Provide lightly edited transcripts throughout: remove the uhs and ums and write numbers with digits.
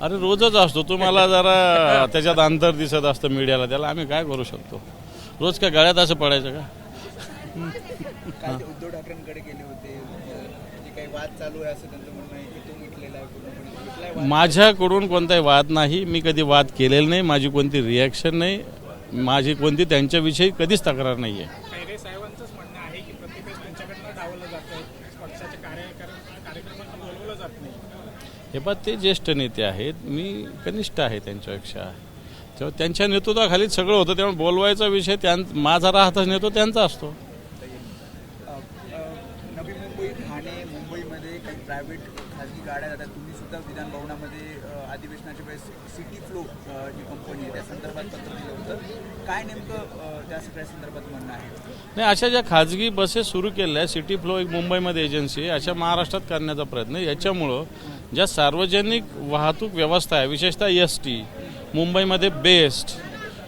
अरे रोजच असतो, तुम्हाला जरा त्याच्यात अंतर दिसत असतं मीडियाला, त्याला आम्ही काय करू शकतो? रोज काय गळ्यात असं पडायचं का? काल ते उद्धव ठाकरेंकडे गेले होते, जे काही वाद चालू आहे असं त्यांचं म्हणणं आहे की तो मिटलेला आहे पूर्णपणे. मिटलाय वाद? माझ्याकडून कोणताही वाद नाही, मी कधी वाद केलेला नाही, माझी कोणती रिॲक्शन नाही, माझी कोणती त्यांच्याविषयी कधीच तक्रार नाही आहे. खैरे साहेबांचंच म्हणणं आहे की प्रत्येक वेळेस त्यांच्याकडनं डावलं जातं, पक्षाचे कार्यक्रमांना बोलवलं जात नाही. हे पण ते ज्येष्ठ नेते आहेत, मी कनिष्ठ आहे त्यांच्यापेक्षा, तेव्हा त्यांच्या नेतृत्वाखालीच सगळं होतं, त्यामुळे बोलवायचा विषय माझा राहतच नेतो त्यांचा असतो. नवी मुंबई, ठाणे, मुंबईमध्ये काही प्रायव्हेट खाजगी गाड्या जातात. तुम्ही सुद्धा विधान भवनामध्ये अधिवेशनाच्या वेळेस सिटी फ्लो जी कंपनी आहे त्या संदर्भात पत्र दिलं होतं. काय नेमकं त्या सगळ्या संदर्भात म्हणणं आहे? नाही, अशा ज्या खाजगी बसेस सुरू केल्या आहे, सिटी फ्लो एक मुंबईमध्ये एजन्सी आहे, अशा महाराष्ट्रात करण्याचा प्रयत्न आहे. याच्यामुळं ज्या सार्वजनिक वाहतूक व्यवस्था आहे, विशेषतः ST मुंबईमध्ये बेस्ट,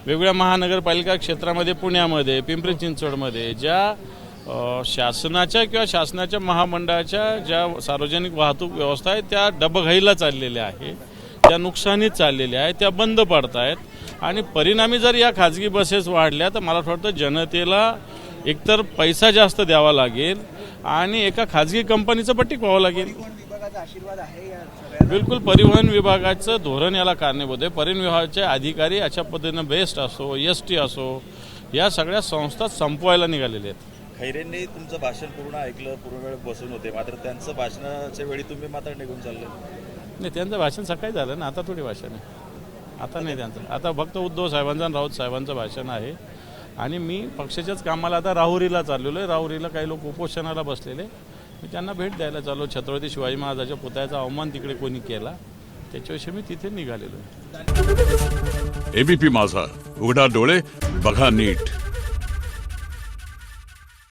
वेगवेगळ्या महानगरपालिका क्षेत्रामध्ये, पुण्यामध्ये, पिंपरी चिंचवडमध्ये ज्या शासनाच्या किंवा शासनाच्या महामंडळाच्या ज्या सार्वजनिक वाहतूक व्यवस्था आहे त्या डबघाईला चाललेल्या आहे, त्या नुकसानीत चाललेल्या आहे, त्या बंद पडत आहेत. आणि परिणामी जर या खाजगी बसेस वाढल्या तर मला वाटतं जनतेला एकतर पैसा जास्त द्यावा लागेल आणि एका खाजगी कंपनीचं पट्टीक व्हावं लागेल. परिवहन विभागाचा आशीर्वाद आहे या सगळ्या? बिलकुल, परिवहन विभागाचं धोरण याला कारणीभूत आहे. परिवहन विभागाचे अधिकारी अशा पद्धतीनं बेस्ट असो, ST असो, या सगळ्या संस्था संपवायला निघालेल्या आहेत. खैरेंनी तुमचं भाषण पूर्ण ऐकलं, पूर्ण वेळ बसून होते, मात्र त्यांचं भाषणाच्या वेळी तुम्ही मात्र निघून चालले. नाही, त्यांचं भाषण सकाळी झालं ना, आता थोडी भाषण आहे, आता नाही त्यांचं. आता फक्त उद्धव साहेबांचं आणि राऊत साहेबांचं भाषण आहे. आणि मी पक्षाच्याच कामाला आता राहुरीला चाललेलो आहे. राहुरीला काही लोक उपोषणाला बसलेले, मी त्यांना भेट द्यायला चाललो. छत्रपती शिवाजी महाराजांच्या पुतळ्याचा अवमान तिकडे कोणी केला त्याच्याविषयी मी तिथे निघालेलो आहे. ABP माझा, उघडा डोळे बघा नीट.